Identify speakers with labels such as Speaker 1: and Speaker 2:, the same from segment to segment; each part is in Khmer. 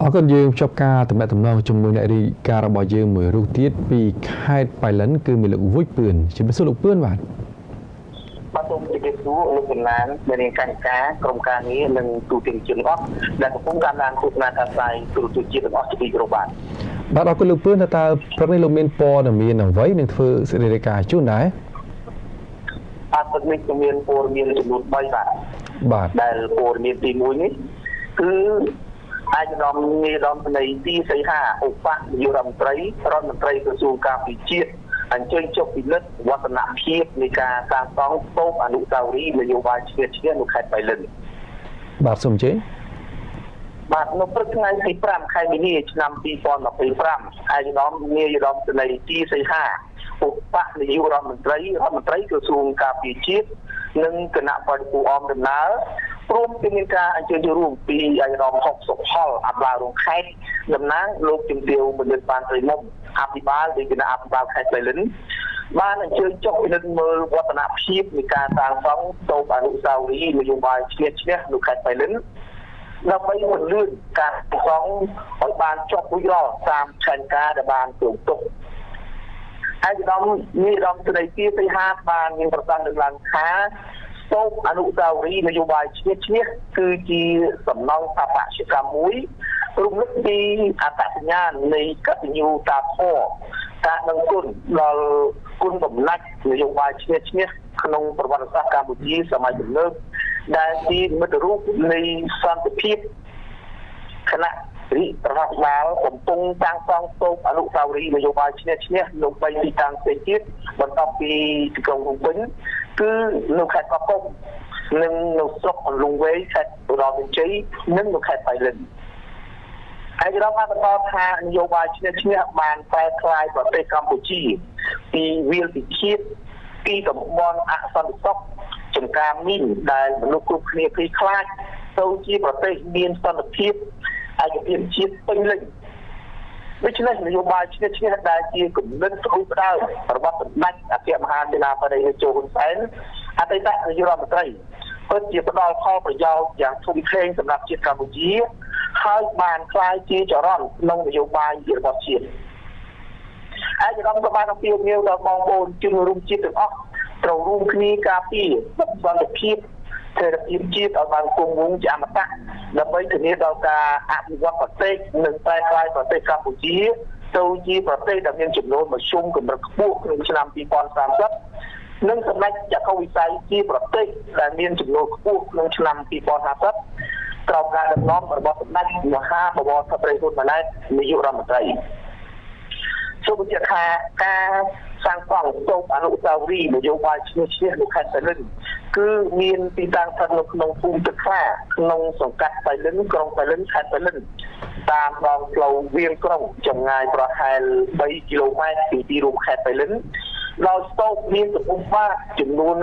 Speaker 1: អរគុណយើងជួបការតំណែងជាមួយអ្នករាយការណ៍របស់យើងមួយរូបទៀតពីខេត្តបៃលិនគឺមានលោកវុចពឿនជំរាបសួរលោកពឿនបាទ
Speaker 2: សូមជម្រាបសួរលោកកំណានមេរៀនកញ្ញាក្រុមការងារនិងទូទាំងជនអស់ដែលកំពុងតាមដានទស្សនាការផ្សាយទូរទស្សន៍ជាតិទាំងអស់ជាទីគោរពបាទ
Speaker 1: អរគុណលោកពឿនតើព្រឹកនេះលោកមានព័ត៌មានអ្វីនឹងធ្វើសេចក្តីរាយការណ៍ជូនដែរ
Speaker 2: ព្រឹកនេះក៏មានព័ត៌មានចំនួន3បាទដែលព័ត៌មានទី1នេះគឺអាយដាមនាយរដ្ឋមន្ត្រីទីសីហាឧបនាយករដ្ឋមន្ត្រីក្រសួងការពារជាតិអញ្ជើញចុះពិនិត្យវឌ្ឍនភាពនៃការសាងសង់ស្ទូបអនុស្សាវរីយ៍នយោបាយឈ្នះនៅខេត្តបៃលិន
Speaker 1: បាទសូមជើញ
Speaker 2: បាទនៅព្រឹកថ្ងៃទី5ខែមីនាឆ្នាំ2025អាយដាមនាយរដ្ឋមន្ត្រីទីសីហាឧបនាយករដ្ឋមន្ត្រីក្រសួងការពារជាតិនិងគណៈបរិបទអមដំណើរព្រមទាំងមានការអញ្ជើញចូលរួមពីអាយដាមហុកសុផលអប្លារងខេត្តតំណាងលោកជំទាវមនិតបានត្រីមុំអភិបាលនៃគណៈអភិបាលខេត្តបៃលិនបានអញ្ជើញចុះពិនិត្យមើលវឌ្ឍនភាពនៃការសាងសង់ស្ទូបអនុស្សាវរីយ៍នយោបាយឈ្នះនៅខេត្តបៃលិនដើម្បីពន្លឿនការសាងសង់ឲ្យបានចប់រួចរាល់តាមផែនការដែលបានគ្រោងទុកអាយដាមនាយរដ្ឋមន្ត្រីទីសីហាបានមានប្រសាសន៍លើកឡើងថាស្ទូបអនុស្សាវរីយ៍នយោបាយឈ្នះគឺជាសំណង់ស្ថាបត្យកម្មមួយរំលឹកពីអត្តសញ្ញាណនៃកតញ្ញូតាធម៌ការដឹងគុណដល់គុណបំណាច់នយោបាយឈ្នះក្នុងប្រវត្តិសាស្ត្រកម្ពុជាសម័យទំនើបដែលជាមិត្តរូបនៃសន្តិភាពគណៈរាជរដ្ឋាភិបាលកំពុងសាងសង់ស្ទូបអនុស្សាវរីយ៍នយោបាយឈ្នះនៅ3ទីតាំងផ្សេងទៀតបន្ទាប់ពីទីក្រុងភ្នំពេញគឺនៅខេត្តកោះកុងនិងនៅស្រុកអន្លង់វែងខេត្តឧត្តរមានជ័យនិងនៅខេត្តបៃលិនហើយរដ្ឋបានបន្តថានយោបាយឈ្នះបានប្រែក្លាយប្រទេសកម្ពុជាពីវាលពិឃាតពីតំបន់អសន្តិសុខចំការមីនដែលមនុស្សគ្រប់គ្នាភ័យខ្លាចទៅជាប្រទេសមានសន្តិភាពឯកភាពជាតិពេញលេញដូច្នេះនយោបាយឈ្នះដែលជាគំនិតស្អុយផ្ដើមរបស់សម្ដេចអគ្គមហាសេនាបតីជោហ៊ុនសែនអតីតនាយករដ្ឋមន្ត្រីពិតជាផ្ដល់ផលប្រយោជន៍យ៉ាងធំធេងសម្រាប់ជាតិកម្ពុជាហើយបានក្លាយជាចរន្តក្នុងនយោបាយរបស់ជាតិឯកឧត្តមក៏បានអំពាវនាវដល់បងប្អូនជនរួមជាតិទាំងអស់ត្រូវរួមគ្នាការពារសន្តិភាពសេរីភាពជាតិឲ្យបានគង់វង្សជាអមតៈដើម្បីធានាដល់ការអភិវឌ្ឍប្រទេសនិងប្រែក្លាយប្រទេសកម្ពុជាទៅជាប្រទេសដែលមានចំនួនមធ្យមកម្រិតខ្ពស់ក្នុងឆ្នាំ2030និងសម្ដេចចក្ខុវិស័យជាប្រទេសដែលមានចំនួនខ្ពស់ក្នុងឆ្នាំ2050ក្រោមការដឹកនាំរបស់សម្ដេចមហាបវរធិបតីហ៊ុនម៉ាណែតនាយករដ្ឋមន្ត្រីសូមបញ្ជាក់ថាការសាងសង់ស្ទូបអនុស្សាវរីយ៍នយោបាយឈ្នះនៅខេត្តបៃលិនគឺមានទីតាំងស្ថិតនៅក្នុងភូមិទឹកខ្លាក្នុងសង្កាត់បៃលិនក្រុងបៃលិនខេត្តបៃលិនតាមដងផ្លូវវាងក្រុងចម្ងាយប្រហែល3គីឡូម៉ែត្រពីទីរួមខេត្តបៃលិនដោយស្ទូបមានទំហំបាតចំនួន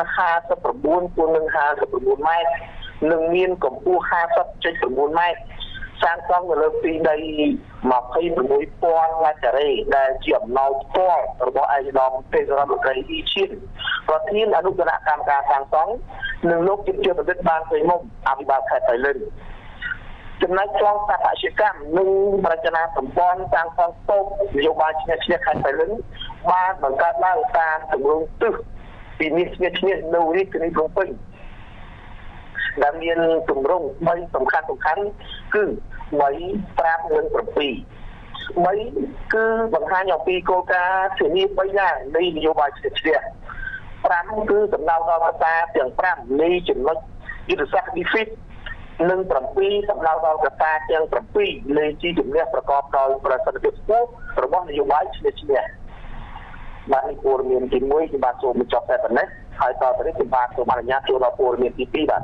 Speaker 2: 59 គុណនឹង59ម៉ែត្រនិងមានកម្ពស់50.9ម៉ែត្រសាងសង់នៅលើទីដី26,000ម៉ែត្រការ៉េដែលជាអំណោយផ្ទាល់របស់ឯកឧត្តមទេវរដ្ឋមន្ត្រីអ៊ីឈិនប្រធានអនុគណៈកម្មការសាងសង់និងលោកជំទាវបណ្ឌិតបានព្រៃមុំអភិបាលខេត្តបៃលិនចំណែកខ្លងស្ថាបត្យកម្មនិងរចនាសម្ព័ន្ធសាងសង់ស្ទូបនយោបាយឈ្នះខេត្តបៃលិនបានបង្កើតឡើងតាមទម្រង់ទិសពីនេះឈ្នះនៅរាជធានីភ្នំពេញដែលមានទម្រង់3សំខាន់គឺ3 5និង7 3គឺបង្ហាញអំពីគោលការណ៍ធានា3យ៉ាងនៃនយោបាយឈ្នះ5គឺសំដៅដល់ភាសាទាំង5នៃចំណុចយុទ្ធសាស្ត្រ defeat និង7សំដៅដល់កត្តាទាំង7នៃជីជំនះប្រកបដោយប្រសិទ្ធភាពខ្ពស់របស់នយោបាយឈ្នះបានព័ត៌មានទី1ខ្ញុំបាទសូមបញ្ចប់តែប៉ុណ្ណេះហើយតទៅនេះខ្ញុំបាទសូមអនុញ្ញាតចូលដល់ព័ត៌មានទី2បាទ